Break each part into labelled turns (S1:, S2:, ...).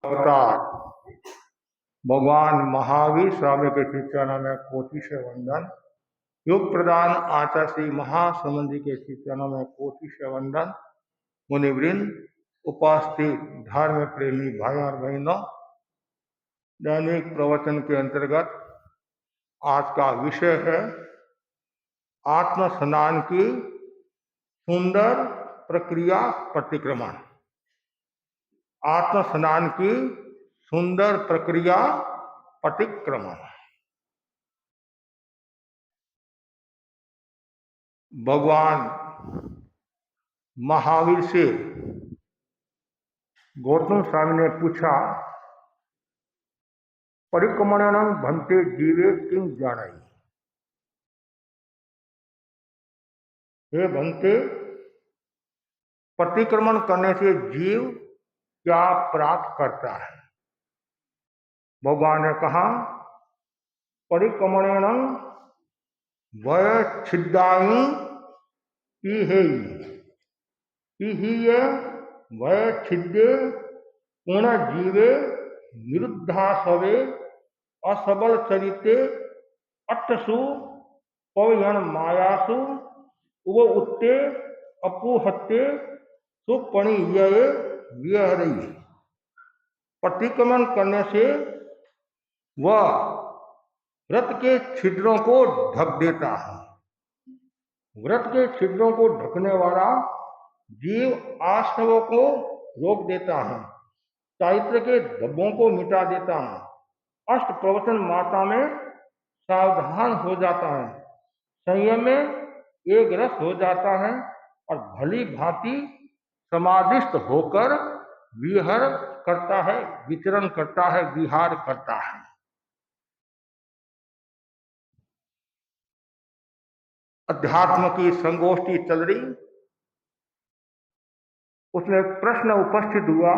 S1: अवतार भगवान महावीर स्वामी के श्री चरणों में कोटि से वंदन। योग प्रदान आचार्य श्री महासमुंद जी के श्री चरणों में कोटि से वंदन। मुनिवृंद, उपस्थित धर्म प्रेमी भाई और बहनों, दैनिक प्रवचन के अंतर्गत आज का विषय है आत्म स्नान की सुंदर प्रक्रिया प्रतिक्रमण। आत्म स्नान की सुंदर प्रक्रिया प्रतिक्रमण। भगवान महावीर से गौतम स्वामी ने पूछा, परिक्रमणं भन्ते जीवे किं जानाई। हे भन्ते, प्रतिक्रमण करने से जीव क्या प्राप्त करता है? भगवान ने कहा, परिक्रमणं वयच्छिद्दायि इहि वयच्छिद्दे पुनर्जीवे निरुद्धासवे असबल चरिते अट्ठसु पवयन मायासु उव उत्ते अपूहत्ते सुपणियये विहरई। प्रतिक्रमण करने से वह व्रत के छिद्रों को ढक देता है। व्रत के छिद्रों को ढकने वाला जीव आश्रवों को रोक देता है, चारित्र के धब्बों को मिटा देता है, अष्ट प्रवचन माता में सावधान हो जाता है, संयम में एक रस हो जाता है और भली भांति समाधिस्थ होकर विहर करता है, विचरण करता है, विहार करता है। अध्यात्म की संगोष्ठी चल रही, उसमें एक प्रश्न उपस्थित हुआ,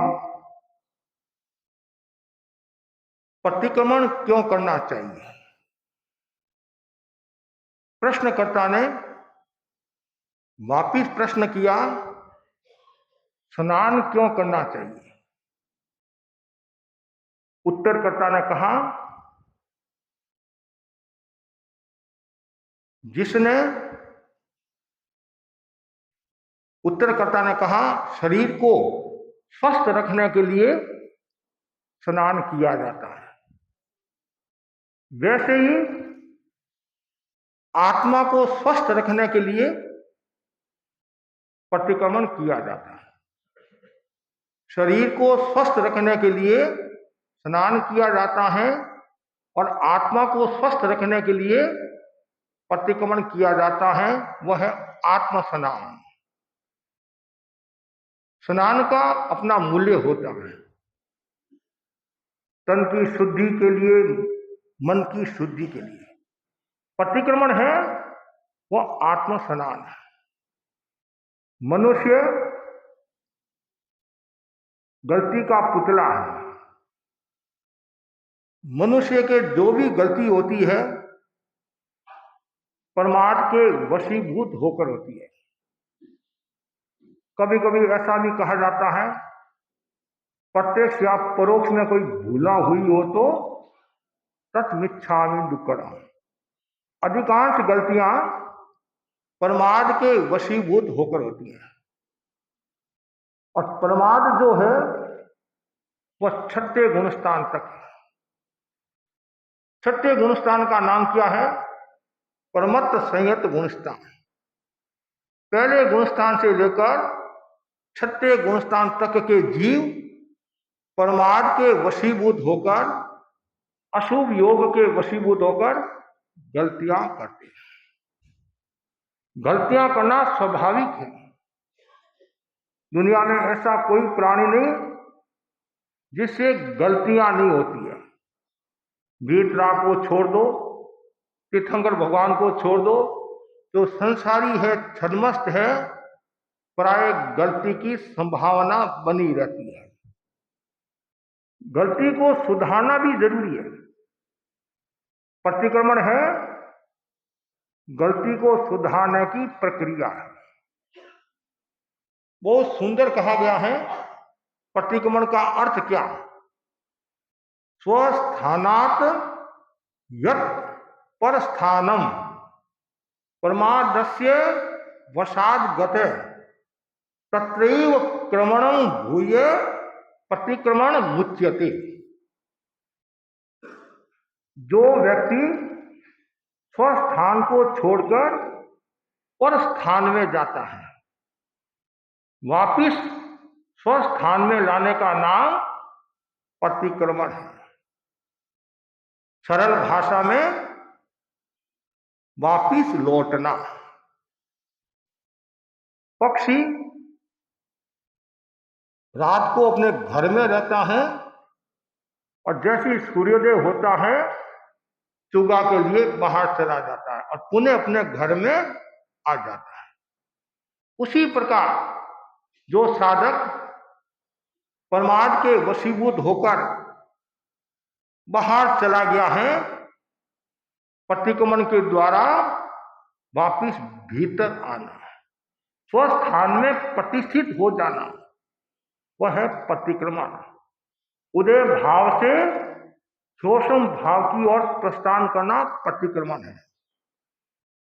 S1: प्रतिक्रमण क्यों करना चाहिए? प्रश्नकर्ता ने वापिस प्रश्न किया, स्नान क्यों करना चाहिए? उत्तरकर्ता ने कहा, उत्तरकर्ता ने कहा, शरीर को स्वस्थ रखने के लिए स्नान किया जाता है। वैसे ही आत्मा को स्वस्थ रखने के लिए प्रतिक्रमण किया जाता है। शरीर को स्वस्थ रखने के लिए स्नान किया जाता है और आत्मा को स्वस्थ रखने के लिए प्रतिक्रमण किया जाता है। वह है आत्म स्नान। स्नान का अपना मूल्य होता है। तन की शुद्धि के लिए, मन की शुद्धि के लिए प्रतिक्रमण है, वह आत्म स्नान है। मनुष्य गलती का पुतला है। मनुष्य के जो भी गलती होती है परमार्थ के वशीभूत होकर होती है। कभी कभी ऐसा भी कहा जाता है, प्रत्यक्ष या परोक्ष में कोई भूला हुई हो तो तत्मिच्छामि दुक्कड़म। अधिकांश गलतियां प्रमाद के वशीभूत होकर होती हैं और प्रमाद जो है वह छठे गुणस्थान तक है। छठे गुणस्थान का नाम क्या है? परमत्त संयत गुणस्थान। पहले गुणस्थान से लेकर छठे गुणस्थान तक के जीव प्रमाद के वशीभूत होकर, अशुभ योग के वशीभूत होकर गलतियां करते हैं। गलतियां करना स्वाभाविक है। दुनिया में ऐसा कोई प्राणी नहीं जिससे गलतियां नहीं होती है। वीतराग को छोड़ दो, तीर्थंकर भगवान को छोड़ दो, जो संसारी है, छद्मस्त है, प्राय गलती की संभावना बनी रहती है। गलती को सुधारना भी जरूरी है। प्रतिक्रमण है गलती को सुधारने की प्रक्रिया है। बहुत सुंदर कहा गया है। प्रतिक्रमण का अर्थ क्या? स्वस्थानात् यत् परस्थानम परमादस्य वशाद गते तत्रैव क्रमणं भूय प्रतिक्रमण मुच्यते। जो व्यक्ति स्वस्थान को छोड़कर पर स्थान में जाता है, वापिस स्वस्थान में लाने का नाम प्रतिक्रमण है। सरल भाषा में वापिस लौटना। पक्षी रात को अपने घर में रहता है और जैसे ही सूर्योदय होता है चुगा के लिए बाहर चला जाता है और पुनः अपने घर में आ जाता है। उसी प्रकार जो साधक प्रमाद के वशीभूत होकर बाहर चला गया है, प्रतिक्रमण के द्वारा वापिस भीतर आना, स्वस्थान में प्रतिष्ठित हो जाना, वह है प्रतिक्रमण। उदय भाव से शोषम भाव की ओर प्रस्थान करना प्रतिक्रमण है।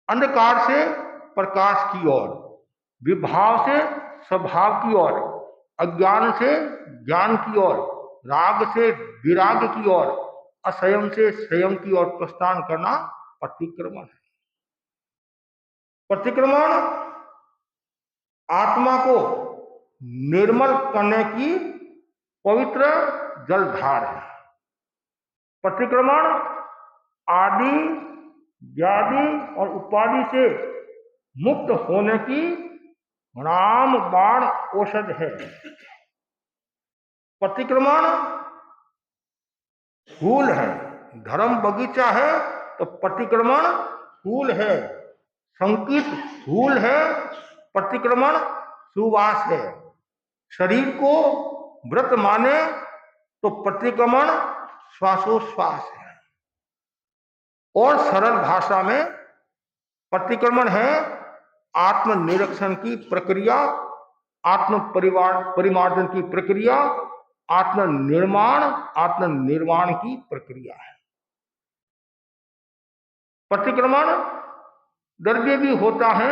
S1: अंधकार से प्रकाश की ओर, विभाव से स्वभाव की ओर, अज्ञान से ज्ञान की ओर, राग से विराग की ओर, असंयम से संयम की ओर प्रस्थान करना प्रतिक्रमण है। प्रतिक्रमण आत्मा को निर्मल करने की पवित्र जलधार है। प्रतिक्रमण आदि व्याधि और उपाधि से मुक्त होने की रामबाण औषध है। प्रतिक्रमण फूल है, धर्म बगीचा है तो प्रतिक्रमण फूल है, संकित फूल है, प्रतिक्रमण सुवास है। शरीर को व्रत माने तो प्रतिक्रमण श्वासोश्वास है। और सरल भाषा में प्रतिक्रमण है आत्मनिरीक्षण की प्रक्रिया, आत्म परिमार्जन की प्रक्रिया, आत्मनिर्माण की प्रक्रिया है। प्रतिक्रमण द्रव्य भी होता है,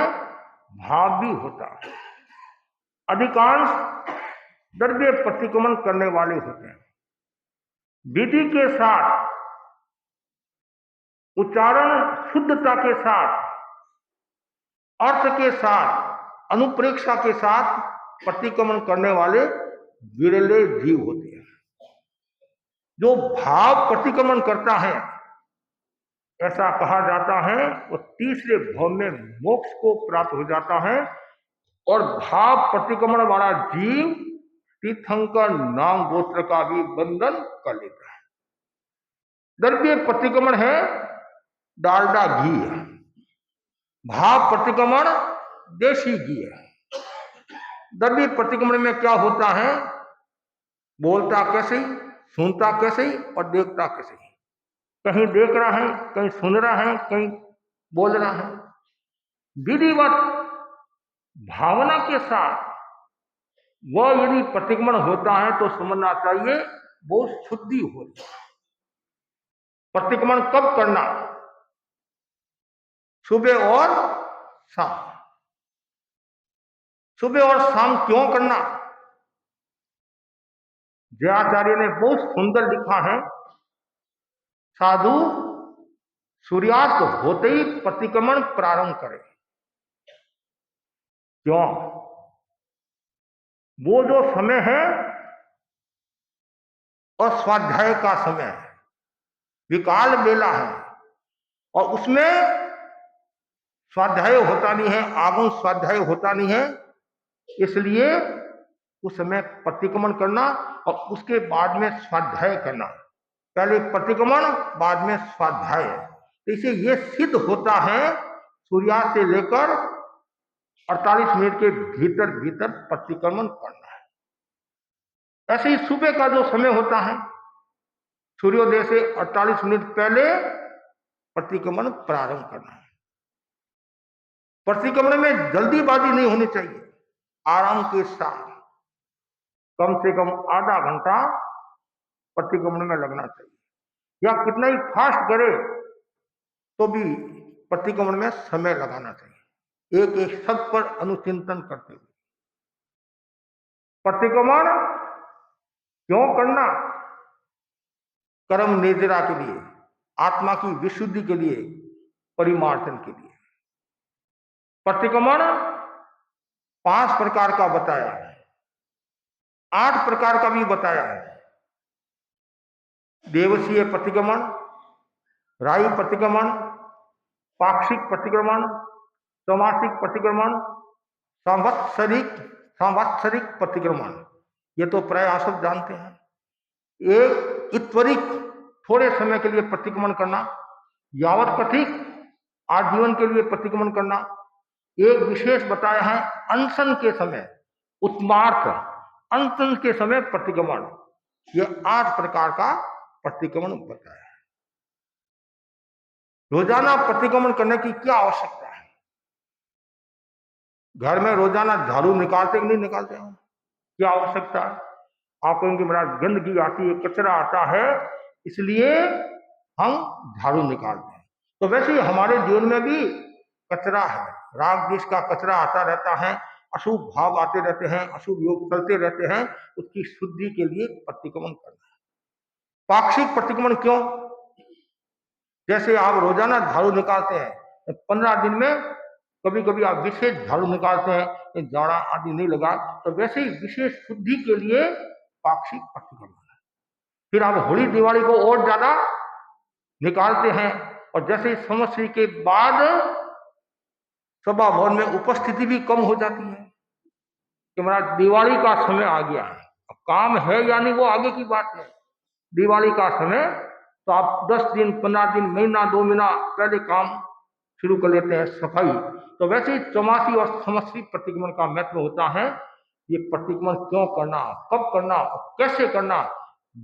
S1: भाव भी होता है। अधिकांश द्रव्य प्रतिक्रमण करने वाले होते हैं। विधि के साथ, उच्चारण शुद्धता के साथ, अर्थ के साथ, अनुप्रेक्षा के साथ प्रतिक्रमण करने वाले विरले जीव होते हैं। जो भाव प्रतिक्रमण करता है, ऐसा कहा जाता है, वो तीसरे भव में मोक्ष को प्राप्त हो जाता है। और भाव प्रतिक्रमण वाला जीव तीर्थंकर नाम गोत्र का भी बंधन कर लेता है। द्रव्य प्रतिक्रमण है डालडा घी है, भाव प्रतिक्रमण देशी घी है। द्रव्य प्रतिक्रमण में क्या होता है, बोलता कैसे, सुनता कैसे और देखता कैसे। कहीं देख रहा है, कहीं सुन रहा है, कहीं बोल रहा है। विधिवत भावना के साथ वह यदि प्रतिक्रमण होता है तो समझना चाहिए वो शुद्धि हो रही है। प्रतिक्रमण कब करना, सुबह और शाम। सुबह और शाम क्यों करना, जयाचार्य ने बहुत सुंदर लिखा है। साधु सूर्यास्त होते ही प्रतिक्रमण प्रारंभ करे। क्यों? वो जो समय है और स्वाध्याय का समय है, विकाल बेला है, और उसमें स्वाध्याय होता नहीं है, आगम स्वाध्याय होता नहीं है। इसलिए उस समय प्रतिक्रमण करना और उसके बाद में स्वाध्याय करना, पहले प्रतिक्रमण बाद में स्वाध्याय। तो इसे ये सिद्ध होता है सूर्यास्त से लेकर 48 मिनट के भीतर भीतर प्रतिक्रमण करना है। ऐसे ही सुबह का जो समय होता है, सूर्योदय से 48 मिनट पहले प्रतिक्रमण प्रारंभ करना है। प्रतिक्रमण में जल्दीबाजी नहीं होनी चाहिए, आराम के साथ कम से कम आधा घंटा प्रतिक्रमण में लगना चाहिए, या कितना ही फास्ट करे तो भी प्रतिक्रमण में समय लगाना चाहिए, एक एक शब्द पर अनुचिंतन करते हुए। प्रतिक्रमण क्यों करना? कर्म निर्जरा के लिए, आत्मा की विशुद्धि के लिए, परिमार्जन के लिए। प्रतिक्रमण 5 प्रकार का बताया है, 8 प्रकार का भी बताया है। देवसीय प्रतिक्रमण, राई प्रतिक्रमण, पाक्षिक प्रतिक्रमण, चौमासिक प्रतिक्रमण, सांवत्सरिक प्रतिक्रमण, ये तो प्राय आप सब जानते हैं। एक इत्वरिक, थोड़े समय के लिए प्रतिक्रमण करना, यावत कथिक, आजीवन के लिए प्रतिक्रमण करना, एक विशेष बताया है अनशन के समय, उत्मार्थ, अनशन के समय प्रतिक्रमण। ये 8 प्रकार का प्रतिक्रमण बताया है। रोजाना प्रतिक्रमण करने की क्या आवश्यकता है? घर में रोजाना झाड़ू निकालते कि नहीं निकालते हैं? क्या आवश्यकता है? आप कहेंगे महाराज गंदगी आती है, कचरा आता है, इसलिए हम झाड़ू निकालते हैं। तो वैसे ही हमारे जीवन में भी कचरा है, राग द्वेष का कचरा आता रहता है, अशुभ भाव आते रहते हैं, अशुभ योग चलते रहते हैं, उसकी शुद्धि के लिए प्रतिक्रमण करना है। पाक्षिक प्रतिक्रमण क्यों? जैसे आप रोजाना झाड़ू निकालते हैं, 15 दिन में कभी कभी आप विशेष झाड़ू निकालते हैं, जाड़ा आदि नहीं लगा, तो वैसे ही विशेष शुद्धि के लिए पाक्षिक प्रतिक्रमण है। फिर आप होली दिवाली को और ज्यादा निकालते हैं, और जैसे संवत्सरी के बाद सभा भवन में उपस्थिति भी कम हो जाती है कि महाराज दिवाली का समय आ गया है, अब काम है यानी वो आगे की बात है। दिवाली का समय तो आप 10 दिन, 15 दिन, महीना, 2 महीना पहले काम शुरू कर लेते हैं, सफाई। तो वैसे ही चौमासी और संवत्सरी प्रतिक्रमण का महत्व होता है। ये प्रतिक्रमण क्यों करना, कब करना, कैसे करना,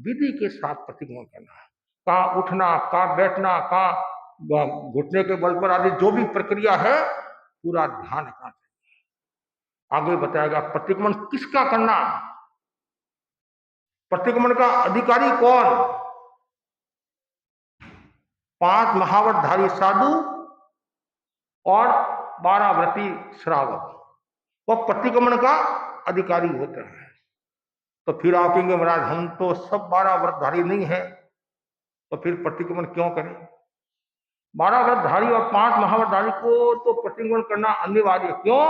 S1: विधि के साथ प्रतिक्रमण करना है। कहाँ उठना, कहाँ बैठना, कहाँ घुटने के बल पर आदि जो भी प्रक्रिया है पूरा ध्यान रखना चाहिए। आगे बताएगा प्रतिक्रमण किसका करना, प्रतिक्रमण का अधिकारी कौन? 5 महावतधारी साधु और 12 व्रती श्रावक, वह प्रतिक्रमण का अधिकारी होते हैं। तो फिर आप कहेंगे महाराज हम तो सब 12 व्रतधारी नहीं है, तो फिर प्रतिक्रमण क्यों करें? 12 व्रतधारी और 5 महाव्रतधारी को तो प्रतिक्रमण करना अनिवार्य। क्यों?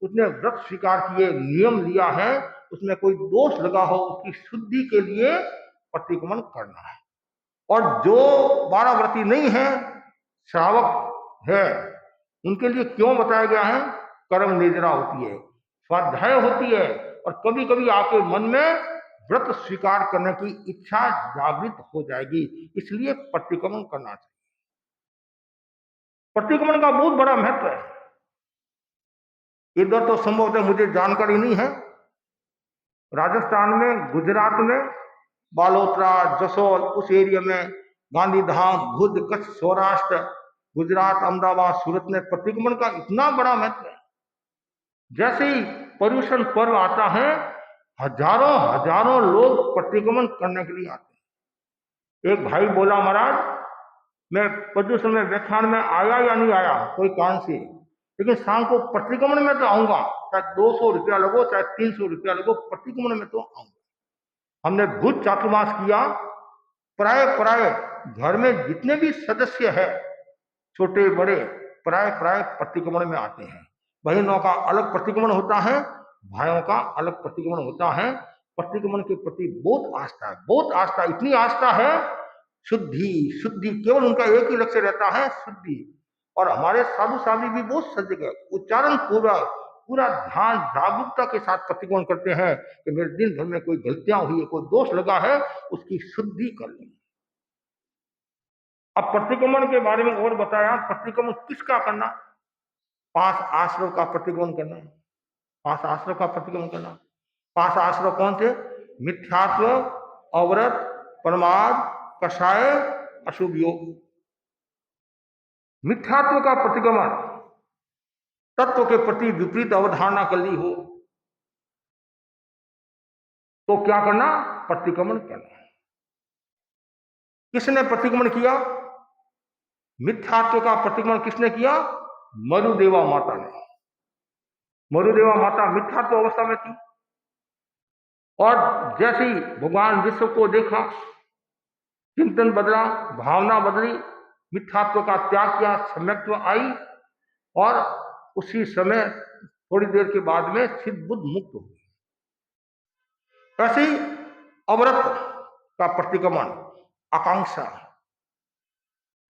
S1: उसने व्रत स्वीकार किए, नियम लिया है, उसमें कोई दोष लगा हो उसकी शुद्धि के लिए प्रतिक्रमण करना है। और जो 12 व्रती नहीं है, श्रावक है, उनके लिए क्यों बताया गया है? कर्म निर्जरा होती है, स्वाध्याय होती है, और कभी कभी आपके मन में व्रत स्वीकार करने की इच्छा जागृत हो जाएगी, इसलिए प्रतिक्रमण करना चाहिए। प्रतिक्रमण का बहुत बड़ा महत्व है। इधर तो संभवतः मुझे जानकारी नहीं है, राजस्थान में, गुजरात में, बालोतरा, जसोल, उस एरिया में, गांधीधाम, भुज, कच्छ, सौराष्ट्र, गुजरात, अहमदाबाद, सूरत में प्रतिक्रमण का इतना बड़ा महत्व है। जैसे ही पर्युषण पर्व आता है, हजारों हजारों लोग प्रतिक्रमण करने के लिए आते हैं। एक भाई बोला महाराज मैं पर्युषण में व्याख्यान में आया या नहीं आया कोई कारण से, लेकिन शाम को प्रतिक्रमण में तो आऊंगा, चाहे 200 रुपया लगो, चाहे 300 रुपया लगो, प्रतिक्रमण में तो आऊंगा। हमने भूत चातुर्मास किया, प्राय प्राय घर में जितने भी सदस्य है, छोटे बड़े, प्राय प्राय प्रतिक्रमण में आते हैं। बहनों का अलग प्रतिक्रमण होता है, भाइयों का अलग प्रतिक्रमण होता है। प्रतिक्रमण के प्रति बहुत आस्था है, बहुत आस्था, इतनी आस्था है, शुद्धि शुद्धि, केवल उनका एक ही लक्ष्य रहता है, शुद्धि। और हमारे साधु साध्वी भी बहुत सजग है, उच्चारण पूरा ध्यान जागरूकता के साथ प्रतिक्रमण करते हैं कि मेरे दिन भर में कोई गलतियां हुई है, कोई दोष लगा है, उसकी शुद्धि कर लें। अब प्रतिक्रमण के बारे में और बताया, प्रतिक्रमण किसका करना? 5 आश्रव का प्रतिक्रमण करना, 5 आश्रव का प्रतिक्रमण करना। 5 आश्रव कौन थे? मिथ्यात्व, अवरत, प्रमाद, कषाय, अशुभ योग। मिथ्यात्व का प्रतिक्रमण, तत्व के प्रति विपरीत अवधारणा कर ली हो तो क्या करना? प्रतिक्रमण करना। किसने प्रतिक्रमण किया? मिथ्यात्व का प्रतिक्रमण किसने किया? मरुदेवा माता ने। मरुदेवा माता मिथ्यात्व अवस्था में थी और जैसे ही भगवान विश्व को देखा, चिंतन बदला, भावना बदली, मिथ्यात्व का त्याग किया, सम्यक्त्व आई और उसी समय थोड़ी देर के बाद में सिद्ध बुद्ध मुक्त हो गई। ऐसे ही अवरत का प्रतिक्रमण, आकांक्षा,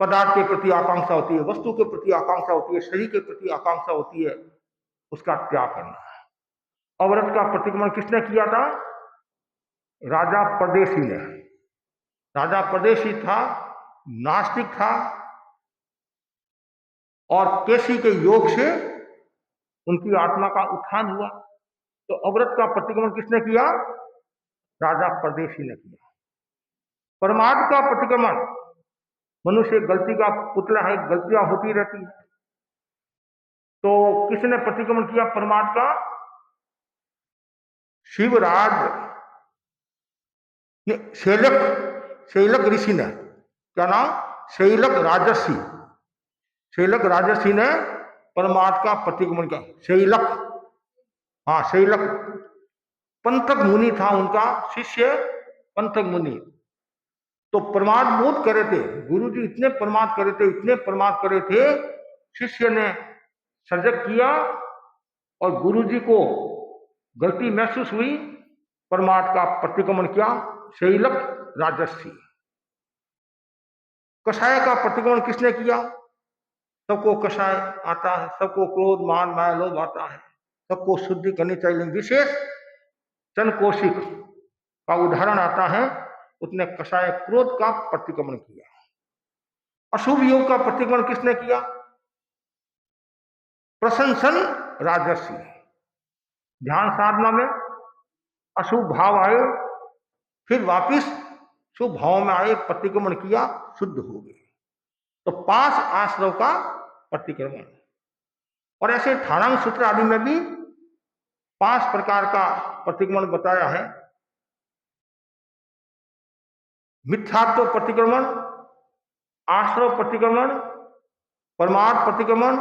S1: पदार्थ के प्रति आकांक्षा होती है, वस्तु के प्रति आकांक्षा होती है, शरीर के प्रति आकांक्षा होती है, उसका त्याग करना है। अवरत का प्रतिक्रमण किसने किया था? राजा परदेशी ने। राजा परदेशी था, नास्तिक था और केसी के योग से उनकी आत्मा का उत्थान हुआ। तो अवरत का प्रतिक्रमण किसने किया? राजा परदेशी ने किया। परमार्थ का प्रतिक्रमण, मनुष्य गलती का पुतला है, गलतियां होती रहती है, तो किसने प्रतिक्रमण किया परमार्थ का? शिवराज शैलक ऋषि ने। क्या नाम? शैलक राजर्षि। शैलक राजर्षि ने परमार्थ का प्रतिक्रमण किया। शैलक, हाँ शैलक पंथक मुनि था, उनका शिष्य पंथक मुनि। तो परमार्थ बोध करे थे, गुरु जी इतने परमार्थ करे थे, इतने परमार्थ करे थे, शिष्य ने सर्जक किया और गुरु जी को गलती महसूस हुई, परमार्थ का प्रतिक्रमण किया शैलक राजर्षि। कषाय का प्रतिक्रमण किसने किया? सबको कषाय आता है, सबको क्रोध मान माया लोभ आता है, सबको शुद्धि करनी चाहिए। विशेष चंद कौशिक का उदाहरण आता है, उसने कषाय क्रोध का प्रतिक्रमण किया। अशुभ योग का प्रतिक्रमण किसने किया? प्रशंसन राजर्षि। ध्यान साधना में अशुभ भाव आए, फिर वापिस शुभ भाव में आए, प्रतिक्रमण किया, शुद्ध हो गए। तो 5 आश्रव का प्रतिक्रमण। और ऐसे ठाणांग सूत्र आदि में भी 5 प्रकार का प्रतिक्रमण बताया है। मिथ्यात्व प्रतिक्रमण, आश्रव प्रतिक्रमण, परमार्थ प्रतिक्रमण,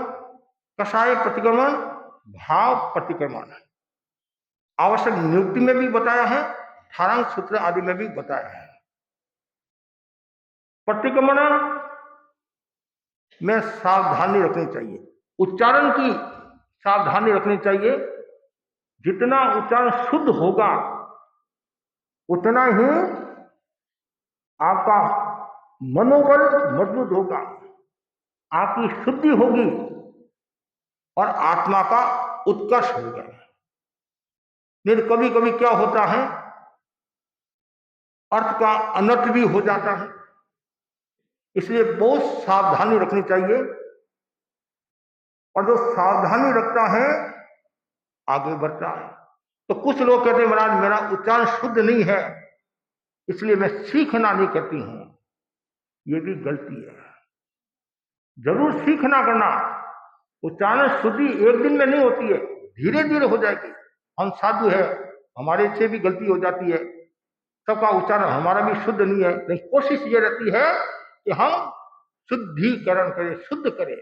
S1: कषाय प्रतिक्रमण, भाव प्रतिक्रमण। आवश्यक नियुक्ति में भी बताया है, ठाणांग सूत्र आदि में भी बताया है। प्रतिक्रमण में सावधानी रखनी चाहिए, उच्चारण की सावधानी रखनी चाहिए। जितना उच्चारण शुद्ध होगा उतना ही आपका मनोबल मजबूत होगा, आपकी शुद्धि होगी और आत्मा का उत्कर्ष होगा। नहीं कभी कभी क्या होता है, अर्थ का अनर्थ भी हो जाता है, इसलिए बहुत सावधानी रखनी चाहिए। और जो सावधानी रखता है आगे बढ़ता है। तो कुछ लोग कहते हैं महाराज मेरा उच्चारण शुद्ध नहीं है इसलिए मैं सीखना नहीं करती हूं, ये भी गलती है। जरूर सीखना करना, उच्चारण शुद्धि एक दिन में नहीं होती है, धीरे धीरे हो जाएगी। हम साधु है, हमारे से भी गलती हो जाती है, सबका उच्चारण हमारा भी शुद्ध नहीं है, लेकिन कोशिश ये रहती है कि हम शुद्धिकरण करें, शुद्ध करें।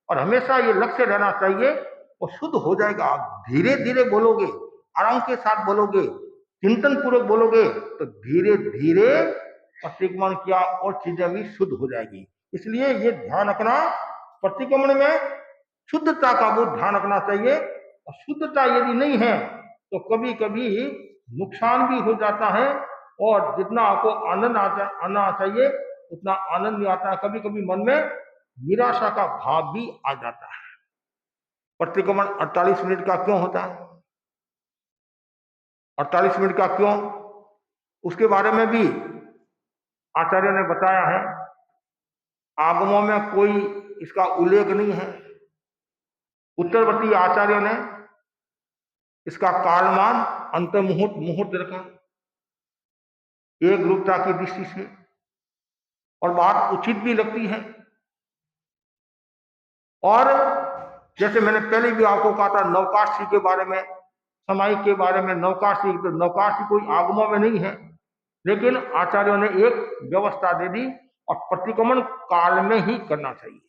S1: और हमेशा ये लक्ष्य रहना चाहिए, वो शुद्ध हो जाएगा। आप धीरे धीरे बोलोगे, आराम के साथ बोलोगे, चिंतन पूर्वक बोलोगे, तो धीरे धीरे प्रतिक्रमण किया और चीजें भी शुद्ध हो जाएगी। इसलिए ये ध्यान रखना, प्रतिक्रमण में शुद्धता का बहुत ध्यान रखना चाहिए। और शुद्धता यदि नहीं है तो कभी कभी नुकसान भी हो जाता है, और जितना आपको आनंद आना चाहिए उतना आनंद नहीं आता है। कभी कभी मन में निराशा का भाव भी आ जाता है। प्रतिक्रमण 48 मिनट का क्यों होता है? 48 मिनट का क्यों? उसके बारे में भी आचार्य ने बताया है। आगमों में कोई इसका उल्लेख नहीं है। उत्तरवर्ती आचार्यों ने इसका कालमान अंतर्मुहूर्त मुहूर्त रखा एक रूपता की दृष्टि से, और बात उचित भी लगती है। और जैसे मैंने पहले भी आपको कहा था नवकाशी के बारे में, समय के बारे में, नवकाशी तो नवकाशी कोई आगमों में नहीं है, लेकिन आचार्यों ने एक व्यवस्था दे दी और प्रतिक्रमण काल में ही करना चाहिए।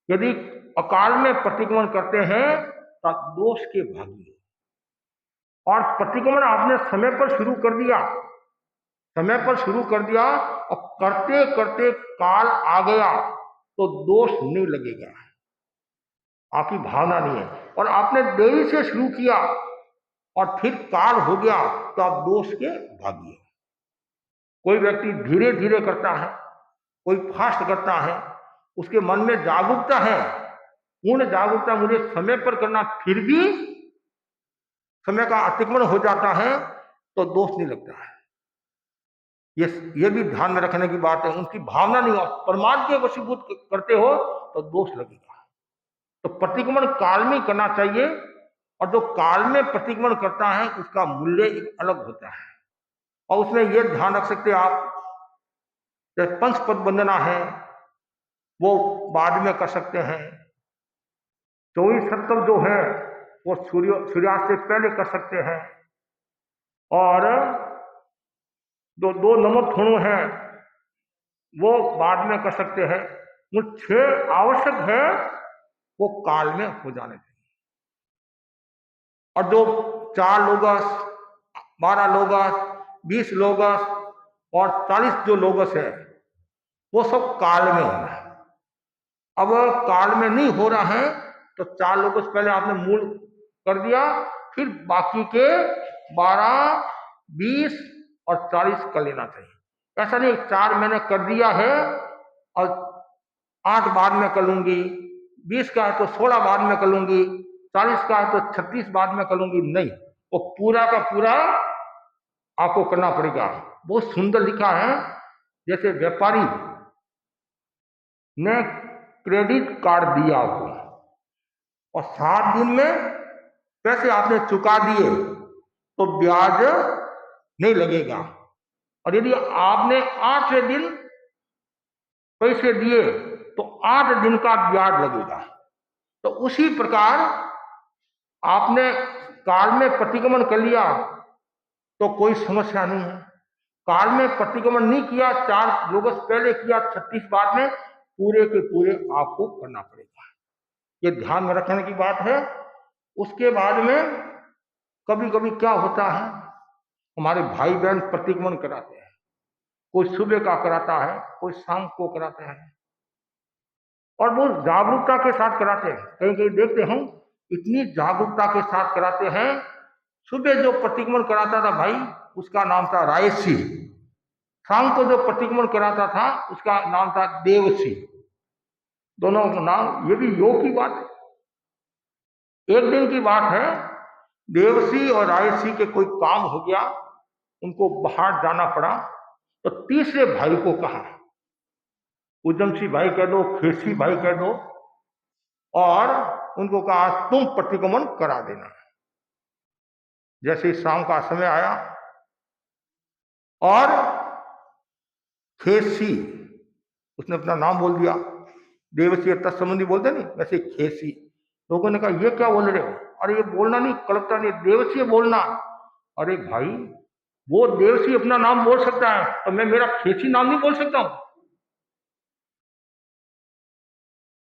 S1: यदि अकाल में प्रतिक्रमण करते हैं तो दोष के भागी। और प्रतिक्रमण आपने समय पर शुरू कर दिया, समय पर शुरू कर दिया और करते करते काल आ गया तो दोष नहीं लगेगा, आपकी भावना नहीं है। और आपने देरी से शुरू किया और फिर काल हो गया तो आप दोष के भागी हो। कोई व्यक्ति धीरे धीरे करता है, कोई फास्ट करता है, उसके मन में जागरूकता है, पूर्ण जागरूकता मुझे समय पर करना, फिर भी समय का अतिक्रमण हो जाता है तो दोष नहीं लगता है। ये भी ध्यान में रखने की बात है। उनकी भावना नहीं हो, परमार्थ के वशीभूत करते हो तो दोष लगेगा। तो प्रतिक्रमण काल में करना चाहिए, और जो काल में प्रतिक्रमण करता है उसका मूल्य एक अलग होता है। और उसमें यह ध्यान रख सकते हैं आप, पंचपद वंदना है वो बाद में कर सकते हैं, 24 सप्तम जो है वो सूर्यास्त से पहले कर सकते हैं, और जो 2 नमक थोड़ो हैं वो बाद में कर सकते हैं। वो 6 आवश्यक है वो काल में हो जाने चाहिए। और जो 4 लोगस, 12 लोगस, 20 लोगस और 40 जो लोगस है वो सब काल में होना है। अब काल में नहीं हो रहा है तो 4 लोगस पहले आपने मूल कर दिया, फिर बाकी के 12, 20 और 40 कर लेना चाहिए। ऐसा नहीं 4 मैंने कर दिया है और 8 बाद में कर लूंगी, 20 का है तो 16 बाद में कर लूंगी, 40 का है तो 36 बाद में कर लूंगी, नहीं, वो पूरा का पूरा आपको करना पड़ेगा। बहुत सुंदर लिखा है, जैसे व्यापारी ने क्रेडिट कार्ड दिया हो और 7 दिन में पैसे आपने चुका दिए तो ब्याज नहीं लगेगा, और यदि आपने 8वें दिन पैसे दिए तो 8 दिन का ब्याज लगेगा। तो उसी प्रकार आपने काल में प्रतिक्रमण कर लिया तो कोई समस्या नहीं है। काल में प्रतिक्रमण नहीं किया, 4 लोगस पहले किया, 36 बाद में, पूरे के पूरे आपको करना पड़ेगा। ये ध्यान में रखने की बात है। उसके बाद में कभी कभी क्या होता है, हमारे भाई बहन प्रतिक्रमण कराते हैं, कोई सुबह का कराता है, कोई शाम को कराता है, और वो जागरूकता के साथ कराते हैं। कहीं कहीं देखते हम इतनी जागरूकता के साथ कराते हैं। सुबह जो प्रतिक्रमण कराता था भाई उसका नाम था रायसी, शाम को जो प्रतिक्रमण कराता था उसका नाम था देवसी। दोनों का नाम, ये भी योग की बात है, एक दिन की बात है। देवसी और रायसी के कोई काम हो गया, उनको बाहर जाना पड़ा, तो तीसरे भाई को कहा, उद्यमसी भाई कह दो, खेसी भाई कह दो, और उनको कहा तुम प्रतिक्रमण करा देना। जैसे शाम का समय आया और खेसी, उसने अपना नाम बोल दिया, देवसी तत्संबंधी बोलते नहीं, वैसे खेसी। लोगों ने कहा ये क्या बोल रहे हो, अरे ये बोलना नहीं, कल्पता नहीं, देवसी बोलना। अरे भाई वो देवसी अपना नाम बोल सकता है तो मैं मेरा खेसी नाम नहीं बोल सकता हूं?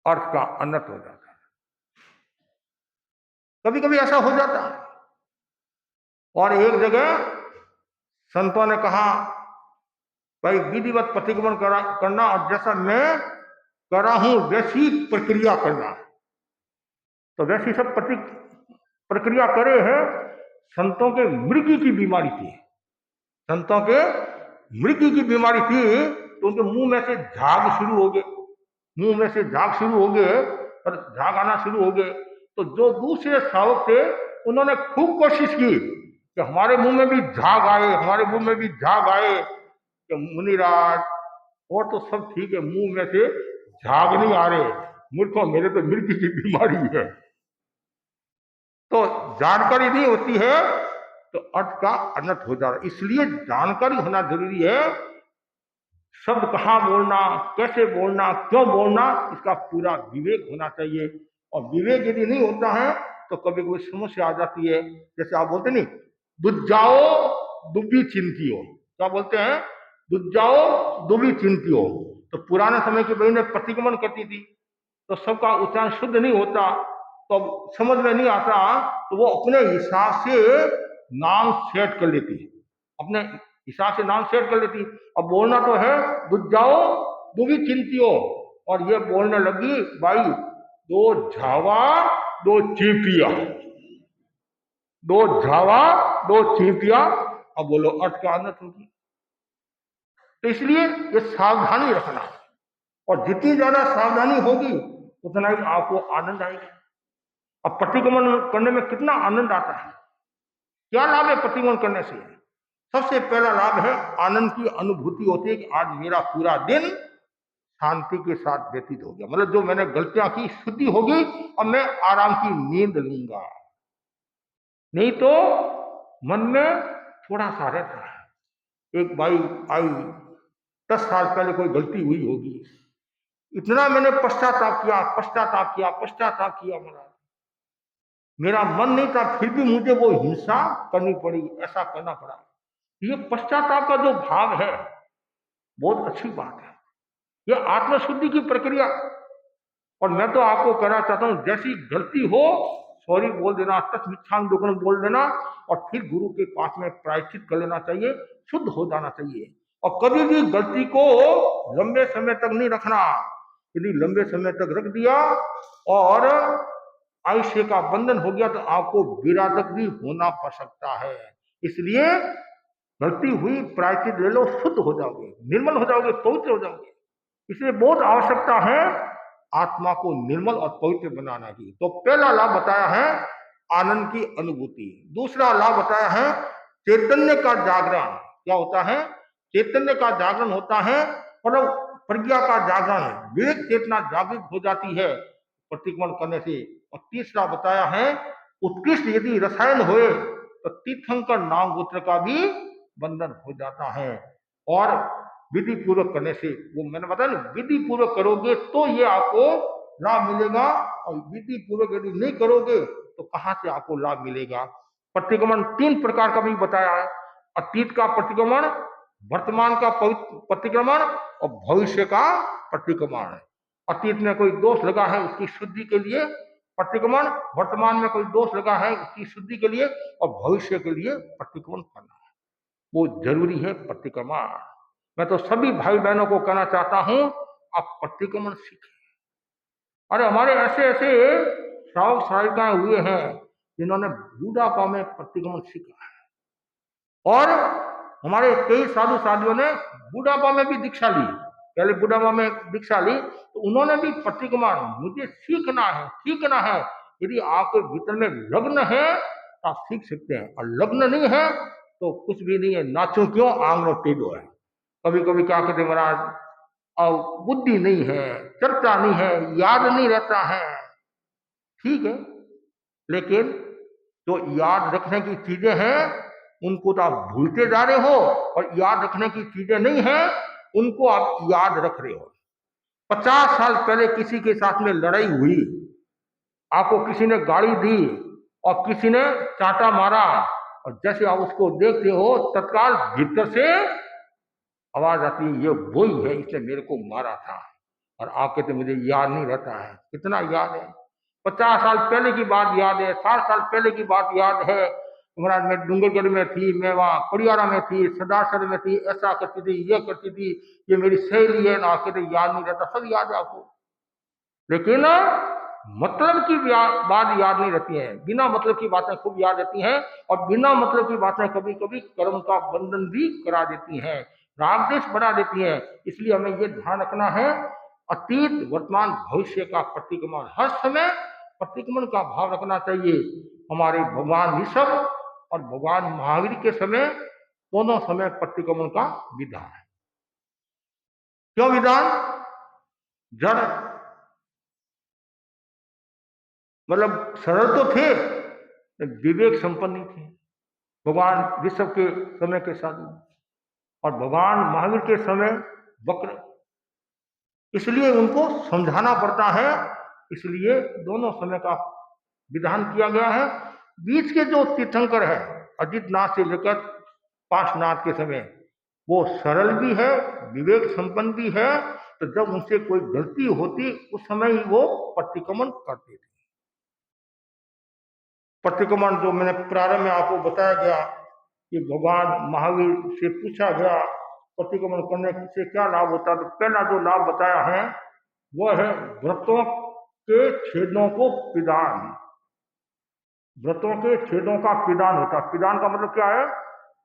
S1: अर्थ का अनर्थ हो जाता है, कभी कभी ऐसा हो जाता है। और एक जगह संतों ने कहा भाई विधिवत प्रतिक्रमण करना, और जैसा मैं कर रहा हूं वैसी प्रक्रिया करना। तो वैसी सब प्रक्रिया करे है। संतों के मृगी की बीमारी थी, संतों के मृगी की बीमारी थी, तो उनके मुंह में से झाग शुरू हो गए, मुंह में से झाग शुरू हो गए, और झाग आना शुरू हो गए। तो जो दूसरे श्रावक थे उन्होंने खूब कोशिश की कि हमारे मुंह में भी झाग आए, हमारे मुंह में भी झाग आए। कि मुनिराज और तो सब ठीक है, मुंह में से झाग नहीं आ रहे, मूर्खों मेरे तो मृगी की बीमारी है। तो जानकारी नहीं होती है तो अर्थ का अनर्थ हो जाता है। इसलिए जानकारी होना जरूरी है। शब्द कहाँ बोलना, कैसे बोलना, क्यों बोलना, इसका पूरा विवेक होना चाहिए। और विवेक यदि नहीं होता है तो कभी कोई समस्या आ जाती है। जैसे आप बोलते नहीं, दुज्जाओ दुबी चिंतियो, क्या बोलते हैं, दुज्जाओ दुबी चिंतियो। तो पुराने समय की बहनें प्रतिक्रमण करती थी तो सबका उच्चारण शुद्ध नहीं होता, तो समझ में नहीं आता, तो वो अपने हिसाब से नाम सेट कर लेती है, अपने हिसाब से नाम सेट कर लेती। अब बोलना तो है बुझ जाओ दुबी चिंतियो, और ये बोलने लगी भाई दो झावा दो चींटिया, दो झावा दो चींटिया। अब बोलो अर्थ क्या आदत होगी। तो इसलिए ये सावधानी रखना, और जितनी ज्यादा सावधानी होगी उतना ही आपको आनंद आएगा। अब प्रतिक्रमण करने में कितना आनंद आता है, क्या लाभ है प्रतिक्रमण करने से। सबसे पहला लाभ है आनंद की अनुभूति होती है कि आज मेरा पूरा दिन शांति के साथ व्यतीत हो गया, मतलब जो मैंने गलतियां की शुद्धि होगी और मैं आराम की नींद लूंगा। नहीं तो मन में थोड़ा सा रहता है। एक बाई आई 10 साल पहले कोई गलती हुई होगी, इतना मैंने पश्चाताप किया पश्चाताप किया पश्चाताप किया, मेरा मन नहीं था फिर भी मुझे वो हिंसा करनी पड़ी, ऐसा करना पड़ा। ये पश्चाताप का जो भाव है बहुत अच्छी बात है, ये आत्मशुद्धि की प्रक्रिया। और मैं तो आपको कहना चाहता हूं जैसी गलती हो सॉरी बोल देना, तत्मिच्छामि दुक्कड़म बोल देना, और फिर गुरु के पास में प्रायश्चित कर लेना चाहिए, शुद्ध हो जाना चाहिए। और कभी भी गलती को लंबे समय तक नहीं रखना। यदि लंबे समय तक रख दिया और आयुष्य का बंधन हो गया तो आपको विराटक भी होना पड़ सकता है। इसलिए गलती हुई प्रायश्चित ले लो, शुद्ध हो जाओगे, निर्मल हो जाओगे, पवित्र हो जाओगे। इसलिए बहुत आवश्यकता है आत्मा को निर्मल और पवित्र बनाना की। तो पहला लाभ बताया है आनंद की अनुभूति। दूसरा लाभ बताया है चैतन्य का जागरण। क्या होता है? चैतन्य का जागरण होता है, मतलब प्रज्ञा का जागरण, विवेक चेतना जागृत हो जाती है प्रतिक्रमण करने से। और तीसरा बताया है उत्कृष्ट यदि रसायन होए तो तीर्थंकर नाम गोत्र का भी बंधन हो जाता है। और विधि पूर्वक करने से, वो मैंने बताया ना, विधि पूर्वक करोगे तो ये आपको लाभ मिलेगा, और विधि पूर्वक यदि नहीं करोगे तो कहां से आपको लाभ मिलेगा। प्रतिक्रमण 3 प्रकार का भी बताया है, अतीत का प्रतिक्रमण, वर्तमान का प्रतिक्रमण और भविष्य का प्रतिक्रमण। अतीत में कोई दोष लगा है उसकी शुद्धि के लिए प्रतिक्रमण, वर्तमान में कोई दोष लगा है उसकी शुद्धि के लिए, और भविष्य के लिए प्रतिक्रमण करना है, वो जरूरी है प्रतिक्रमण। मैं तो सभी भाई बहनों को कहना चाहता हूं आप प्रतिक्रमण सीखें। अरे हमारे ऐसे ऐसे श्रावक श्राविकाएं हुए हैं जिन्होंने बुढ़ापा में प्रतिक्रमण सीखा है, और हमारे कई साधु साधियों ने बुढ़ापा में भी दीक्षा ली। पहले बुढ़ापा में दीक्षा ली तो उन्होंने भी प्रतिक्रमण मुझे सीखना है, सीखना है। यदि आपके भीतर में लग्न है तो आप सीख सकते हैं, और लग्न नहीं है तो कुछ भी नहीं है, नाचो क्यों आंगनो टेढ़ो है। कभी कभी क्या कहते महाराज, और बुद्धि नहीं है, चर्चा नहीं है, याद नहीं रहता है, ठीक है, लेकिन जो याद रखने की चीजें हैं उनको तो आप भूलते जा रहे हो, और याद रखने की चीजें नहीं है उनको आप याद रख रहे हो। 50 साल पहले किसी के साथ में लड़ाई हुई, आपको किसी ने गाड़ी दी और किसी ने चांटा मारा, और जैसे आप उसको देखते हो तत्काल भीतर से आवाज आती है ये वही है, इसने मेरे को मारा था। और आप कहते मुझे याद नहीं रहता है। कितना याद है? 50 साल पहले की बात याद है, 60 साल पहले की बात याद है। महाराज मैं डूंगरगढ़ में थी, मैं वहां पड़ियारा में थी, सदासर में थी, ऐसा करती थी, ये करती थी, ये मेरी सहेली है ना, कहते याद नहीं रहता। सब याद है आपको, लेकिन मतलब की बात याद नहीं रहती है। बिना मतलब की बातें खूब याद रहती हैं, और बिना मतलब की बातें कभी कभी कर्म का बंधन भी करा देती हैं, राग देश बना देती हैं। इसलिए हमें ये ध्यान रखना है अतीत वर्तमान भविष्य का प्रतिक्रमण, हर समय प्रतिक्रमण का भाव रखना चाहिए। हमारे भगवान ऋषभ और भगवान महावीर के समय दोनों समय प्रतिक्रमण का विधान है। क्यों विधान? जड़ मतलब सरल तो थे, विवेक संपन्न थे भगवान ऋषभ के समय के साधु, और भगवान महावीर के समय वक्र, इसलिए उनको समझाना पड़ता है। इसलिए दोनों समय का विधान किया गया है। बीच के जो तीर्थंकर है अजितनाथ से लेकर पार्श्वनाथ के समय, वो सरल भी है, विवेक संपन्न भी है, तो जब उनसे कोई गलती होती उस समय ही वो प्रतिक्रमण करते थे। प्रतिक्रमण जो मैंने प्रारंभ में आपको बताया गया कि भगवान महावीर से पूछा गया प्रतिक्रमण करने से क्या लाभ होता है, तो पहला जो लाभ बताया है वह है व्रतों के छेदों को पिदान। व्रतों के छेदों का पिदान होता है। पिदान का मतलब क्या है,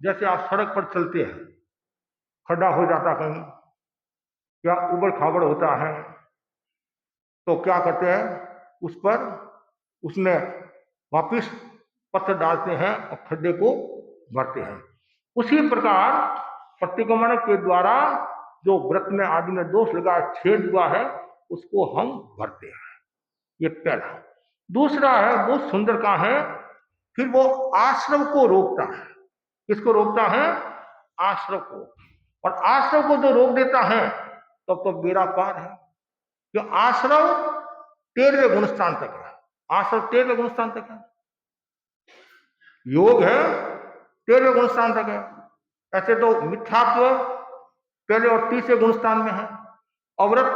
S1: जैसे आप सड़क पर चलते हैं, खड्डा हो जाता कहीं या उबड़ खाबड़ होता है, तो क्या करते हैं उस पर उसमें वापिस पत्थर डालते हैं और खड्डे को भरते हैं। उसी प्रकार प्रतिक्रमण के द्वारा जो व्रत में आदि में दोष लगा छेद हुआ है उसको हम भरते हैं। ये पहला। दूसरा है बहुत सुंदर का है, फिर वो आश्रम को रोकता है। किसको रोकता है? आश्रम को। और आश्रम को जो रोक देता है तब तो बेड़ा पार है। जो आश्रम 13वें गुणस्थान तक है, आश्रम 13वें गुणस्थान तक है, योग है 13वें गुणस्थान तक है। ऐसे तो मिथ्यात्व पहले और 30वें गुणस्थान में है, अवृत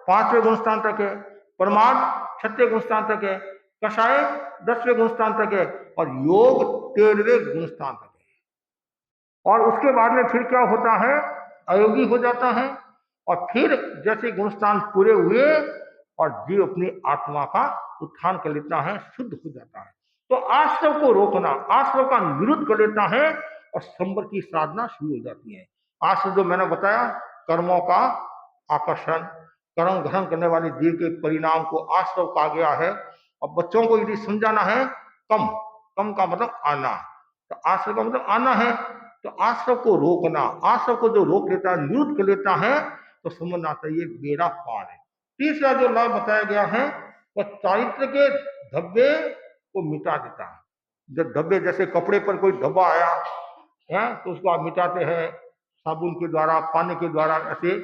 S1: 5वें गुणस्थान तक है, प्रमाद 6वें गुणस्थान तक है, कषाय 10वें गुणस्थान तक है और योग 13वें गुणस्थान तक है। और उसके बाद में फिर क्या होता है, अयोगी हो जाता है और फिर जैसे गुणस्थान पूरे हुए और जीव अपनी आत्मा का उत्थान कर लेता है, शुद्ध हो जाता है। तो आश्रव को रोकना, आश्रव का निरुद्ध कर लेता है और संवर की साधना शुरू हो जाती है। आश्रव जो मैंने बताया कर्मों का आकर्षण, कर्म ग्रहण करने वाले जीव के परिणाम को आश्रव कहा गया है। और बच्चों को यदि समझाना है कम, कम का मतलब आना, तो आश्रव का मतलब आना है, तो आश्रव को रोकना, आश्रव को जो रोक लेता है, निरुद्ध कर लेता है, तो समझना चाहिए बेड़ा पार है। तीसरा जो लाभ बताया गया है वह चारित्र के धब्बे को मिटा देता है। जब धब्बे, जैसे कपड़े पर कोई धब्बा आया है तो उसको आप मिटाते हैं साबुन के द्वारा, पानी के द्वारा, ऐसे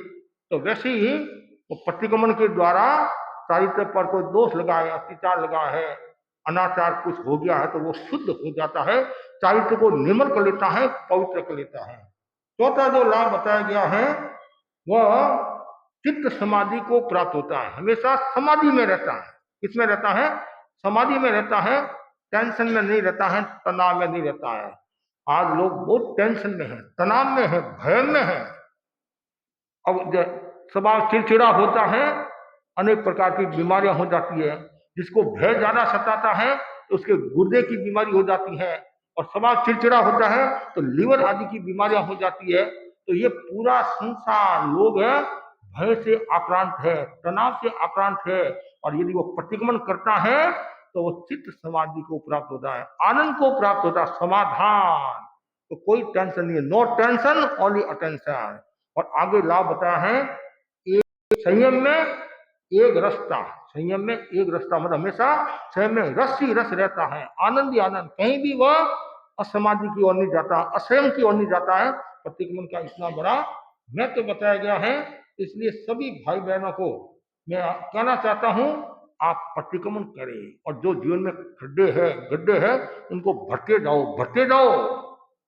S1: तो वैसे ही वो प्रतिक्रमण के द्वारा चारित्र पर कोई दोष लगा है, अत्याचार लगा है, अनाचार कुछ हो गया है, तो वो शुद्ध हो जाता है, चारित्र को निर्मल कर लेता है, पवित्र कर लेता है। चौथा जो लाभ बताया गया है वह चित्त समाधि को प्राप्त होता है। हमेशा समाधि में रहता है। किसमें रहता है? समाधि में रहता है, टेंशन में नहीं रहता है, तनाव में नहीं रहता है। आज लोग बहुत टेंशन में है, तनाव में है, भय में है। अब स्वभाव चिड़चिड़ा होता है, अनेक प्रकार की बीमारियां हो जाती है। जिसको भय ज्यादा सताता है तो उसके गुर्दे की बीमारी हो जाती है, और स्वभाव चिड़चिड़ा होता है तो लीवर आदि की बीमारियां हो जाती है। तो ये पूरा संसार लोग है भय से आक्रांत है, तनाव से आक्रांत है, और यदि वो प्रतिक्रमण करता है तो वो चित्त समाधि को प्राप्त होता है, आनंद को प्राप्त होता है, समाधान। तो कोई टेंशन नहीं है, नो टेंशन ओनली अटेंशन। और आगे लाभ बताया है एक संयम में एक रस्ता, संयम में एक रास्ता मतलब हमेशा संयम में रस ही रस रहता है, आनंद ही आनंद, कहीं भी वह असमाधि की ओर नहीं जाता, असंयम की ओर नहीं जाता है। प्रतिक्रमण का इतना बड़ा महत्व बताया गया है, इसलिए सभी भाई बहनों को मैं कहना चाहता हूं आप प्रतिक्रमण करें, और जो जीवन में खड्डे हैं, गड्ढे हैं, उनको भरते जाओ, भरते जाओ।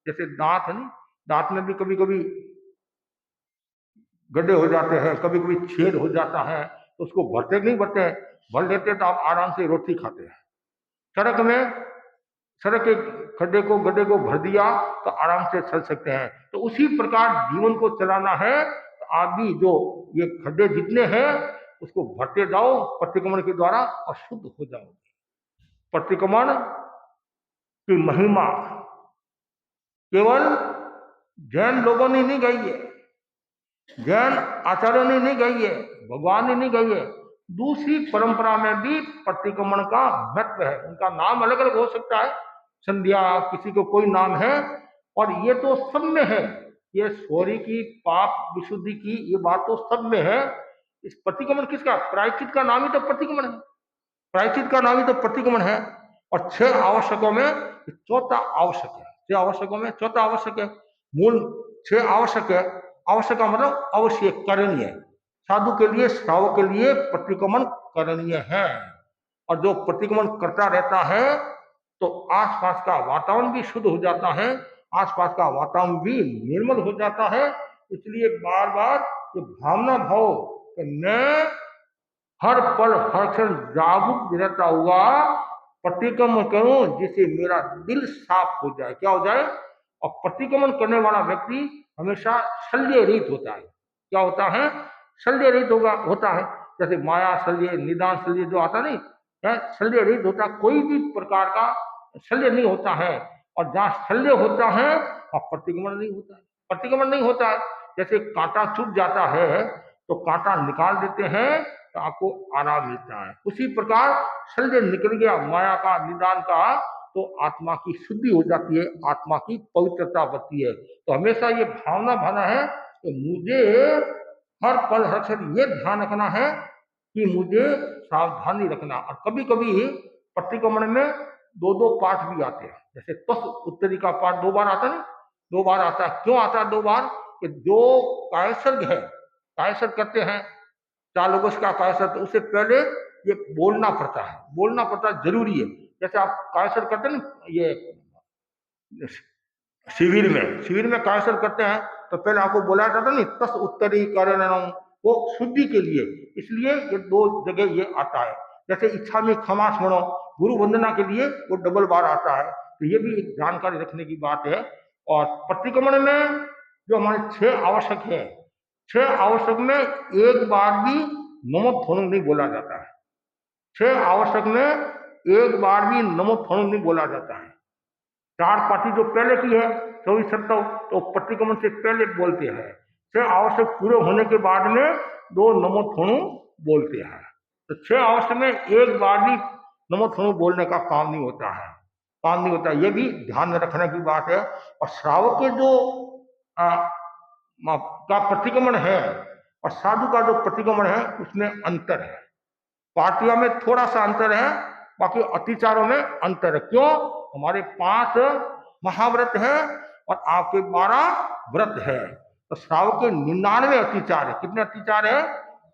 S1: जैसे दांत है नहीं, दांत में भी कभी कभी गड्ढे हो जाते हैं, कभी कभी छेद हो जाता है, तो उसको भरते नहीं भरते हैं, भर लेते तो आप आराम से रोटी खाते हैं। सड़क में, सड़क के खड्डे को, गड्ढे को भर दिया तो आराम से चल सकते हैं। तो उसी प्रकार जीवन को चलाना है, तो आप भी जो ये खड्डे जितने हैं उसको भरते जाओ प्रतिक्रमण के द्वारा और शुद्ध हो जाओगे। प्रतिक्रमण की महिमा केवल जैन लोगों ने नहीं गाई है, जैन आचार्यों ने नहीं गाई है, भगवान ने नहीं गाई है, दूसरी परंपरा में भी प्रतिक्रमण का महत्व है। उनका नाम अलग अलग हो सकता है, संध्या, किसी को कोई नाम है, और ये तो सब में है। ये सॉरी की, पाप विशुद्धि की, ये बात तो सब में है। इस प्रतिक्रमण किसका? प्रायश्चित का नाम ही तो प्रतिक्रमण है, प्रायश्चित का नाम ही तो प्रतिक्रमण है। और 6 आवश्यकों में चौथा आवश्यक है, 6 आवश्यकों में चौथा आवश्यक है। मूल 6 आवश्यक है, आवश्यक का मतलब अवश्य करणीय, साधु के लिए, श्रावक के लिए प्रतिक्रमण करणीय है। और जो प्रतिक्रमण करता रहता है तो आसपास का वातावरण भी शुद्ध हो जाता है, आसपास का वातावरण भी निर्मल हो जाता है। इसलिए बार बार ये भावना भाव कि मैं हर पल हर क्षण जागरूक रहता हुआ प्रतिक्रमण करूं, जिससे मेरा दिल साफ हो जाए। क्या हो जाए? और प्रतिक्रमण करने वाला व्यक्ति हमेशा शल्य रहित होता है। क्या होता है? शल्य रहित होता है। जैसे माया शल्य, निदान शल्य जो आता नहीं है, शल्य रहित होता, कोई भी प्रकार का शल्य नहीं होता है। और जहाँ शल्य होता है वहाँ प्रतिक्रमण नहीं होता है। प्रतिक्रमण नहीं होता है। जैसे कांटा चुभ जाता है तो कांटा निकाल देते हैं तो आपको आराम मिलता है। उसी प्रकार शल्य निकल गया माया का, निदान का, तो आत्मा की शुद्धि हो जाती है, आत्मा की पवित्रता बढ़ती है। तो हमेशा ये भावना भाना है कि मुझे हर पल हर क्षण ये ध्यान रखना है कि मुझे सावधानी रखना। और कभी कभी प्रतिक्रमण में दो दो पाठ भी आते हैं। जैसे त्वस उत्तरी का पाठ 2 बार आता नहीं, 2 बार आता है। क्यों आता है 2 बार? कि जो कायसर्ग है, कायसर्ग करते हैं 4 लोगों का कायसर्ग, तो उससे पहले ये बोलना पड़ता है, बोलना पड़ता है, जरूरी है। जैसे आप कायसर्ग करते हैं ना, ये शिविर में कायसर्ग करते हैं तो पहले आपको बोला जाता नहीं, तस उत्तरी कारण, वो शुद्धि के लिए। इसलिए ये 2 जगह ये आता है। जैसे इच्छा में क्षमा स्मरणो, गुरु वंदना के लिए वो डबल बार आता है। तो ये भी एक जानकारी रखने की बात है। और प्रतिक्रमण में जो हमारे 6 आवश्यक है, 6 आवश्यक में एक बार भी नमो थोनम नहीं बोला जाता है। 6 आवश्यक में एक बार भी नमो थोनम नहीं बोला जाता है। 4 पार्टी जो पहले की है 24 सत्तव, तो प्रतिक्रमण से पहले बोलते हैं। 6 आवश्यक पूरे होने के बाद में 2 नमो थोनू बोलते हैं। तो 6 आवश्यक में एक बार भी नमो थोनू बोलने का काम नहीं होता है, काम नहीं होता। ये भी ध्यान में रखने की बात है। और श्रावक के जो का प्रतिक्रमण है और साधु का जो प्रतिक्रमण है उसमें अंतर है। पार्टियों में थोड़ा सा अंतर है, बाकी अतिचारों में अंतर है। क्यों? हमारे 5 महाव्रत है और आपके 12 व्रत है। तो श्रावक के 99 अतिचार है। कितने अतिचार है?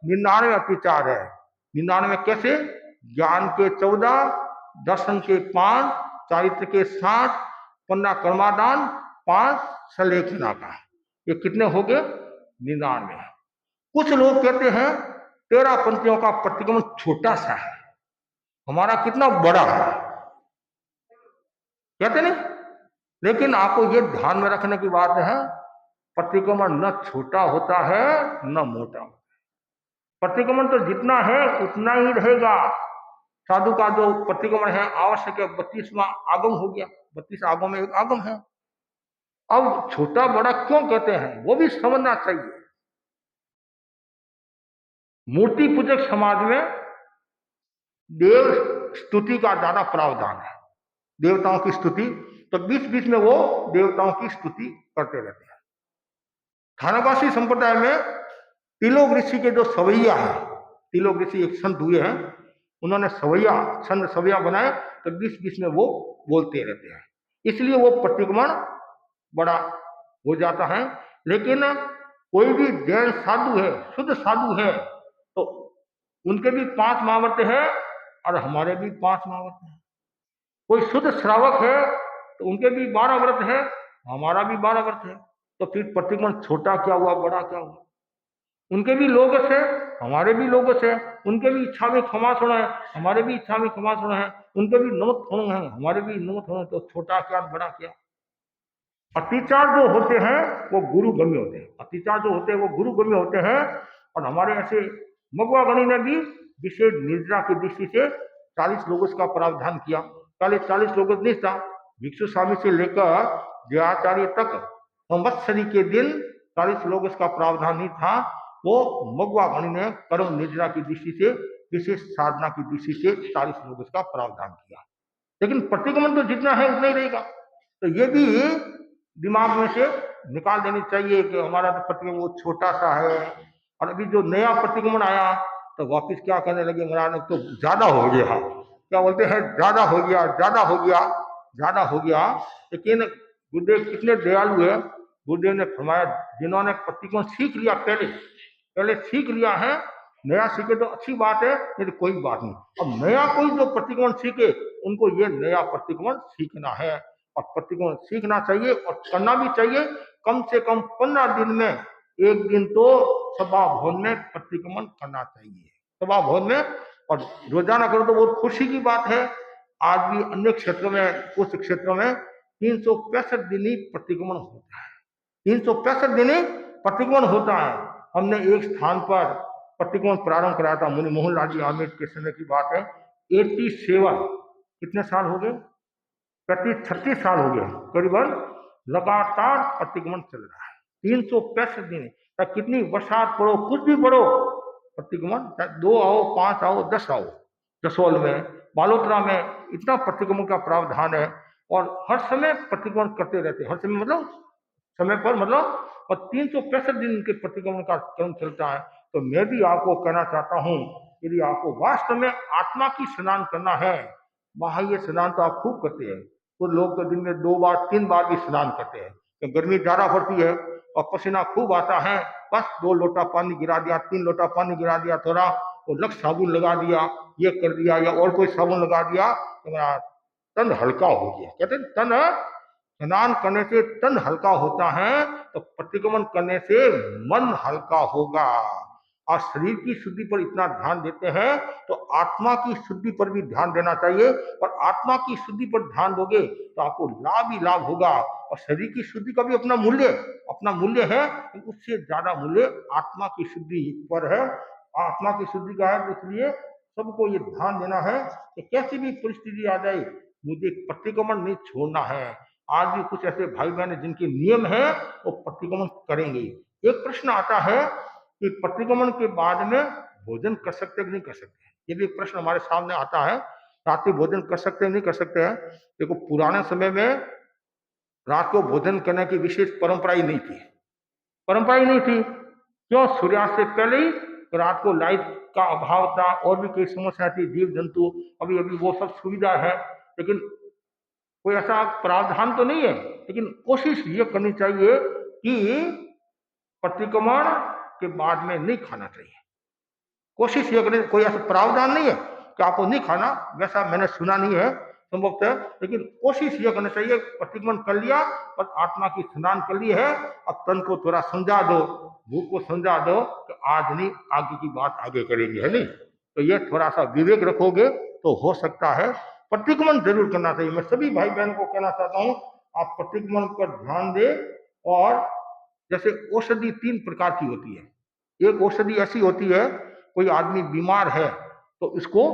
S1: 99 अतिचार है। 99 कैसे? ज्ञान के 14, दर्शन के 5, चारित्र के 7, 15 कर्मादान, 5 सलेखना का। ये कितने हो गए? 99। कुछ लोग कहते हैं 13 पंक्तियों का प्रतिक्रमण छोटा सा है, हमारा कितना बड़ा है, कहते नहीं। लेकिन आपको ये ध्यान में रखने की बात है, प्रतिक्रमण न छोटा होता है न मोटा। प्रतिक्रमण तो जितना है उतना ही रहेगा। साधु का जो प्रतिक्रमण है आवश्यक है, 32वां आगम हो गया, 32 आगम में एक आगम है। अब छोटा बड़ा क्यों कहते हैं वो भी समझना चाहिए। मूर्ति पूजक समाज में देव स्तुति का ज्यादा प्रावधान है, देवताओं की स्तुति। तो बीच बीच में वो देवताओं की स्तुति करते रहते हैं। थानावासी संप्रदाय में तिलोक ऋषि के जो सवैया है, तिलोक ऋषि एक संत हुए हैं, उन्होंने सवैया, छंद सवैया बनाए, तो बीच बीच में वो बोलते रहते हैं। इसलिए वो प्रतिक्रमण बड़ा हो जाता है। लेकिन कोई भी जैन साधु है, शुद्ध साधु है, तो उनके भी 5 महाव्रत है और हमारे भी 5 महाव्रत है। कोई शुद्ध श्रावक है तो उनके भी 12 व्रत है, हमारा भी 12 व्रत है। तो फिर प्रतिक्रमण छोटा क्या हुआ, बड़ा क्या हुआ? उनके भी लोगस है, हमारे भी लोगस है। उनके भी इच्छा में क्षमा छोड़ा है, हमारे भी इच्छा में क्षमा छोड़ा है। उनके भी नमक थोड़ा है, हमारे भी नमक थोड़ा। तो छोटा क्या बड़ा क्या? अतिचार जो होते हैं वो गुरुगम्य होते हैं, अतिचार जो होते हैं वो गुरुगम्य होते हैं। और हमारे ऐसे मगवा गणी ने भी विशेष निर्जरा की दृष्टि से 40 लोगों का प्रावधान किया। पहले 40 लोगों नहीं था, भिक्षु स्वामी से लेकर जयाचार्य तक संवत्सरी के दिन 40 लोगों का प्रावधान नहीं था। वो मगवा गणी ने कर्म निर्जरा की दृष्टि से, विशेष साधना की दृष्टि से 40 लोगों का प्रावधान किया। लेकिन प्रतिक्रमण तो जितना है उतना ही रहेगा। तो ये भी दिमाग में से निकाल देनी चाहिए कि हमारा तो प्रतिक्रमण वो छोटा सा है। और अभी जो नया प्रतिक्रमण आया तो वापिस क्या करने लगे, महाराज तो ज्यादा हो गया, क्या बोलते हैं, ज्यादा हो गया, ज्यादा हो गया, ज्यादा हो गया। लेकिन गुरुदेव कितने दयालु है, गुरुदेव ने फरमाया जिन्होंने प्रतिक्रमण सीख लिया, पहले सीख लिया है, नया सीखे तो अच्छी बात है, नहीं तो कोई बात नहीं। अब नया कोई जो प्रतिक्रमण सीखे उनको ये नया प्रतिक्रमण सीखना है और प्रतिक्रमण सीखना चाहिए और करना भी चाहिए। कम से कम 15 दिन में एक दिन तो सभा भवन में प्रतिक्रमण करना चाहिए, सभा भवन में। और रोजाना करो तो बहुत खुशी की बात है। आज भी अन्य क्षेत्रों में, कुछ क्षेत्रों में 365 दिन ही प्रतिक्रमण होता है, 365 दिन ही प्रतिक्रमण होता है। हमने एक स्थान पर प्रतिक्रमण प्रारंभ कराया था, मुनि मोहनलाल जी आमिर के समय की बात है। 87, कितने साल हो गए, 36 साल हो गए करीबन, लगातार प्रतिक्रमण चल रहा है 365 दिन। कितनी बरसात पड़ो, कुछ भी पड़ो, प्रतिक्रमण, 2 आओ, 5 आओ, 10 आओ। जसोल में, बालोतरा में इतना प्रतिक्रमण का प्रावधान है, और हर समय प्रतिक्रमण करते रहते हैं, हर समय मतलब समय पर, मतलब, और 365 दिन के प्रतिक्रमण का क्रम चलता है। तो मैं भी आपको कहना चाहता हूँ, यदि आपको वास्तव में आत्मा की स्नान करना है, बाह्य स्नान तो आप खूब करते हैं, कुछ लोग तो दिन में 2 बार 3 बार भी स्नान करते हैं, तो गर्मी ज्यादा पड़ती है और पसीना खूब आता है, बस 2 लोटा पानी गिरा दिया, 3 लोटा पानी गिरा दिया, थोड़ा वो लक्स साबुन लगा दिया, ये कर दिया, या और कोई साबुन लगा दिया, तो तन हल्का हो गया। कहते हैं तन, स्नान करने से तन हल्का होता है, तो प्रतिक्रमण करने से मन हल्का होगा। और शरीर की शुद्धि पर इतना ध्यान देते हैं, तो आत्मा की शुद्धि पर भी ध्यान देना चाहिए। और आत्मा की शुद्धि पर ध्यान दोगे तो आपको लाभ ही लाभ होगा। और शरीर की शुद्धि का भी अपना मूल्य है, उससे ज्यादा मूल्य आत्मा की शुद्धि पर है। आत्मा की शुद्धि का है, इसलिए सबको ये ध्यान देना है कि कैसी भी परिस्थिति आ जाए, मुझे प्रतिक्रमण नहीं छोड़ना है। आज भी कुछ ऐसे भाई बहन जिनके नियम है, वो प्रतिक्रमण करेंगे। एक प्रश्न आता है कि प्रतिक्रमण के बाद में भोजन कर सकते कि नहीं कर सकते, ये भी एक प्रश्न हमारे सामने आता है। रात्रि भोजन कर सकते हैं नहीं कर सकते हैं। देखो, पुराने समय में रात को भोजन करने की विशेष परंपरा ही नहीं थी, परंपरा ही नहीं थी। क्यों? सूर्यास्त से पहले ही रात को लाइट का अभाव था, और भी कई समस्या थी, जीव जंतु, अभी अभी वो सब सुविधा है, लेकिन कोई ऐसा प्रावधान तो नहीं है। लेकिन कोशिश ये करनी चाहिए कि प्रतिक्रमण के बाद में नहीं खाना चाहिए। कोशिश ये करें, कोई ऐसा प्रावधान नहीं है कि आपको नहीं खाना, वैसा मैंने सुना नहीं है संभवतः, लेकिन कोशिश ये करना चाहिए, प्रतिक्रमण कर लिया पर आत्मा की स्नान कर ली है, अब तन को थोड़ा समझा दो, भूख को समझा दो कि आज नहीं, आगे की बात आगे करेंगे, है नहीं। तो ये थोड़ा सा विवेक रखोगे तो हो सकता है। प्रतिक्रमण जरूर करना चाहिए। मैं सभी भाई बहन को कहना चाहता हूँ, आप प्रतिक्रमण पर ध्यान दे। और जैसे औषधि 3 प्रकार की होती है। एक औषधि ऐसी होती है, कोई आदमी बीमार है तो इसको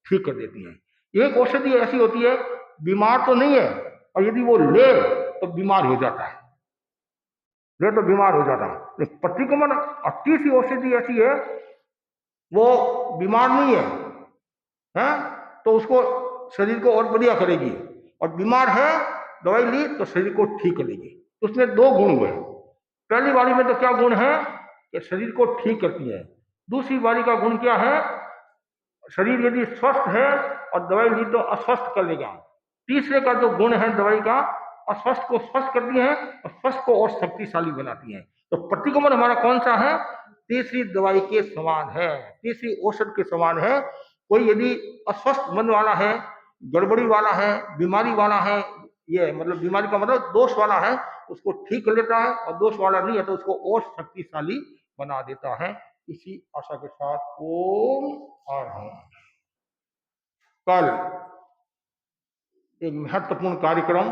S1: ठीक कर देती है। एक औषधि ऐसी होती है, बीमार तो नहीं है, और यदि वो ले तो बीमार हो जाता है, ले तो बीमार हो जाता है। प्रतिक्रमण 38 औषधि ऐसी है, वो बीमार नहीं है, हैं? तो उसको, शरीर को और बढ़िया करेगी। और बीमार है, दवाई ली तो शरीर को ठीक करेगी। उसमें 2 गुण हुए। पहली वाली में तो क्या गुण है कि शरीर को ठीक करती है। दूसरी वाली का गुण क्या है? शरीर यदि स्वस्थ है और दवाई ली तो अस्वस्थ कर लेगा। तीसरे का जो गुण है दवाई का, अस्वस्थ को स्वस्थ करती है और स्वस्थ को और शक्तिशाली बनाती है। तो प्रतिक्रमण हमारा कौन सा है? तीसरी दवाई के समान है, तीसरी औषध के समान है। कोई यदि अस्वस्थ मन वाला है, गड़बड़ी वाला है, बीमारी वाला है, ये मतलब बीमारी का मतलब दोष वाला है, उसको ठीक कर लेता है, और दोष वाला नहीं है तो उसको और शक्तिशाली बना देता है। इसी आशा के साथ ओम अर्हं। कल एक महत्वपूर्ण कार्यक्रम